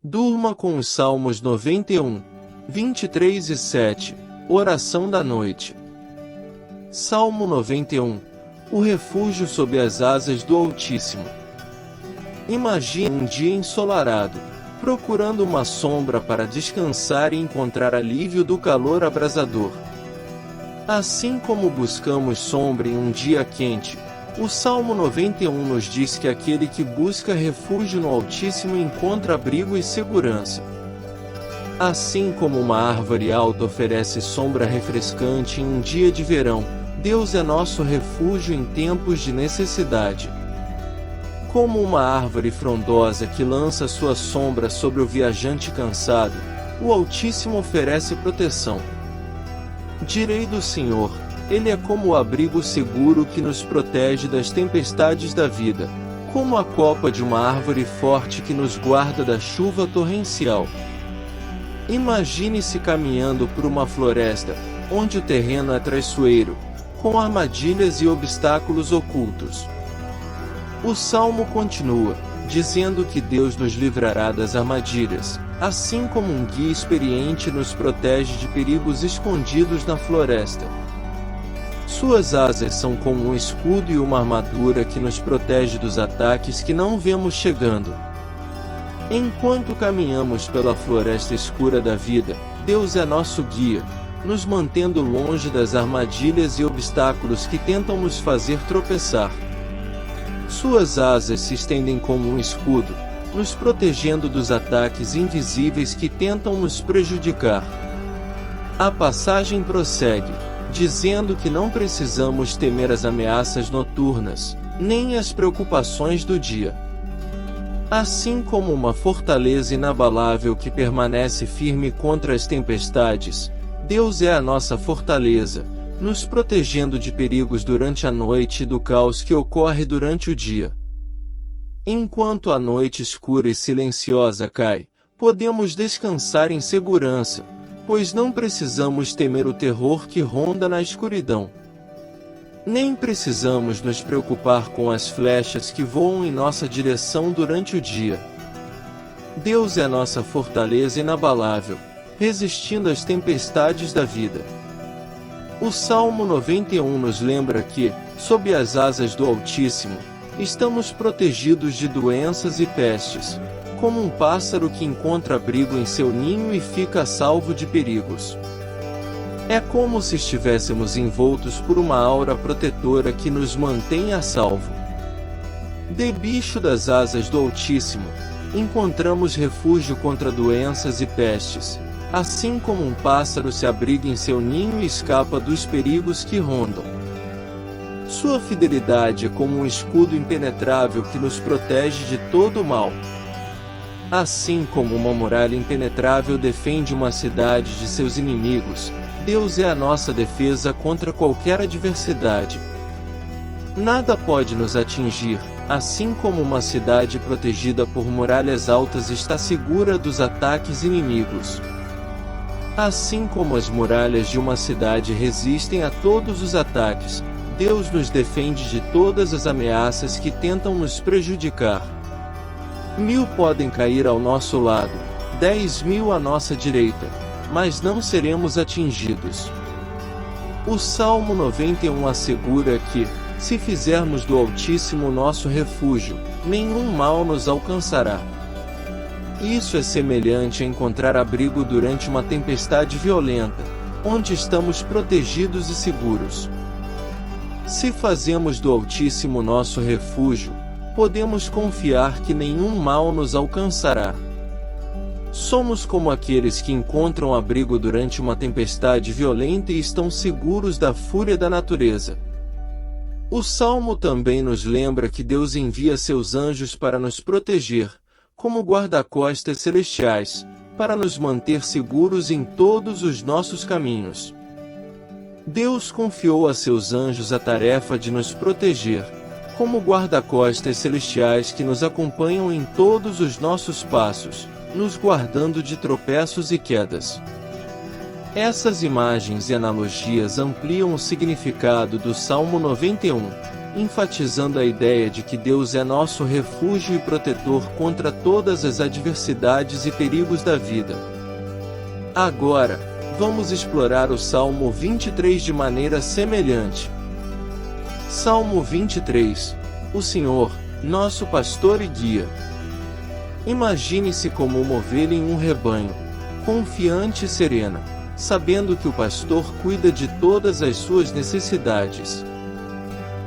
Durma com os Salmos 91, 23 e 7, Oração da Noite. Salmo 91, o refúgio sob as asas do Altíssimo. Imagine um dia ensolarado, procurando uma sombra para descansar e encontrar alívio do calor abrasador. Assim como buscamos sombra em um dia quente, o Salmo 91 nos diz que aquele que busca refúgio no Altíssimo encontra abrigo e segurança. Assim como uma árvore alta oferece sombra refrescante em um dia de verão, Deus é nosso refúgio em tempos de necessidade. Como uma árvore frondosa que lança sua sombra sobre o viajante cansado, o Altíssimo oferece proteção. Direi do Senhor, Ele é como o abrigo seguro que nos protege das tempestades da vida, como a copa de uma árvore forte que nos guarda da chuva torrencial. Imagine-se caminhando por uma floresta, onde o terreno é traiçoeiro, com armadilhas e obstáculos ocultos. O Salmo continua, dizendo que Deus nos livrará das armadilhas, assim como um guia experiente nos protege de perigos escondidos na floresta. Suas asas são como um escudo e uma armadura que nos protege dos ataques que não vemos chegando. Enquanto caminhamos pela floresta escura da vida, Deus é nosso guia, nos mantendo longe das armadilhas e obstáculos que tentam nos fazer tropeçar. Suas asas se estendem como um escudo, nos protegendo dos ataques invisíveis que tentam nos prejudicar. A passagem prossegue, dizendo que não precisamos temer as ameaças noturnas, nem as preocupações do dia. Assim como uma fortaleza inabalável que permanece firme contra as tempestades, Deus é a nossa fortaleza, nos protegendo de perigos durante a noite e do caos que ocorre durante o dia. Enquanto a noite escura e silenciosa cai, podemos descansar em segurança, pois não precisamos temer o terror que ronda na escuridão. Nem precisamos nos preocupar com as flechas que voam em nossa direção durante o dia. Deus é nossa fortaleza inabalável, resistindo às tempestades da vida. O Salmo 91 nos lembra que, sob as asas do Altíssimo, estamos protegidos de doenças e pestes, como um pássaro que encontra abrigo em seu ninho e fica a salvo de perigos. É como se estivéssemos envoltos por uma aura protetora que nos mantém a salvo. Debaixo das asas do Altíssimo, encontramos refúgio contra doenças e pestes, assim como um pássaro se abriga em seu ninho e escapa dos perigos que rondam. Sua fidelidade é como um escudo impenetrável que nos protege de todo o mal. Assim como uma muralha impenetrável defende uma cidade de seus inimigos, Deus é a nossa defesa contra qualquer adversidade. Nada pode nos atingir, assim como uma cidade protegida por muralhas altas está segura dos ataques inimigos. Assim como as muralhas de uma cidade resistem a todos os ataques, Deus nos defende de todas as ameaças que tentam nos prejudicar. 1000 podem cair ao nosso lado, 10.000 à nossa direita, mas não seremos atingidos. O Salmo 91 assegura que, se fizermos do Altíssimo nosso refúgio, nenhum mal nos alcançará. Isso é semelhante a encontrar abrigo durante uma tempestade violenta, onde estamos protegidos e seguros. Se fazemos do Altíssimo nosso refúgio, podemos confiar que nenhum mal nos alcançará. Somos como aqueles que encontram abrigo durante uma tempestade violenta e estão seguros da fúria da natureza. O Salmo também nos lembra que Deus envia seus anjos para nos proteger, como guarda-costas celestiais, para nos manter seguros em todos os nossos caminhos. Deus confiou a seus anjos a tarefa de nos proteger, como guarda-costas celestiais que nos acompanham em todos os nossos passos, nos guardando de tropeços e quedas. Essas imagens e analogias ampliam o significado do Salmo 91, enfatizando a ideia de que Deus é nosso refúgio e protetor contra todas as adversidades e perigos da vida. Agora, vamos explorar o Salmo 23 de maneira semelhante. Salmo 23. O Senhor, nosso pastor e guia. Imagine-se como uma ovelha em um rebanho, confiante e serena, sabendo que o pastor cuida de todas as suas necessidades.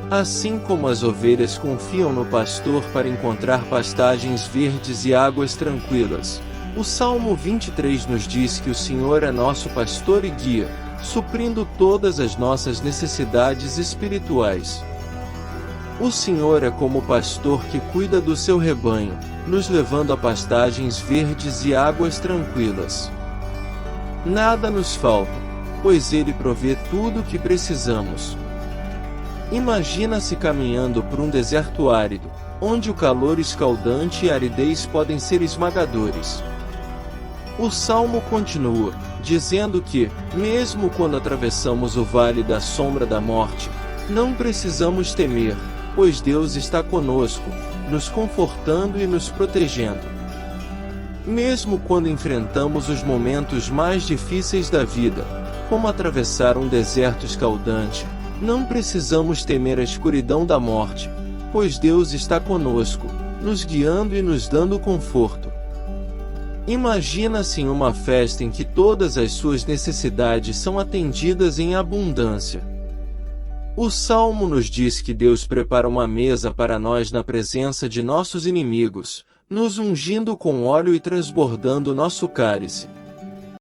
Assim como as ovelhas confiam no pastor para encontrar pastagens verdes e águas tranquilas, o Salmo 23 nos diz que o Senhor é nosso pastor e guia, suprindo todas as nossas necessidades espirituais. O Senhor é como o pastor que cuida do seu rebanho, nos levando a pastagens verdes e águas tranquilas. Nada nos falta, pois Ele provê tudo o que precisamos. Imagina-se caminhando por um deserto árido, onde o calor escaldante e a aridez podem ser esmagadores. O Salmo continua, dizendo que, mesmo quando atravessamos o vale da sombra da morte, não precisamos temer, pois Deus está conosco, nos confortando e nos protegendo. Mesmo quando enfrentamos os momentos mais difíceis da vida, como atravessar um deserto escaldante, não precisamos temer a escuridão da morte, pois Deus está conosco, nos guiando e nos dando conforto. Imagina-se em uma festa em que todas as suas necessidades são atendidas em abundância. O Salmo nos diz que Deus prepara uma mesa para nós na presença de nossos inimigos, nos ungindo com óleo e transbordando nosso cálice.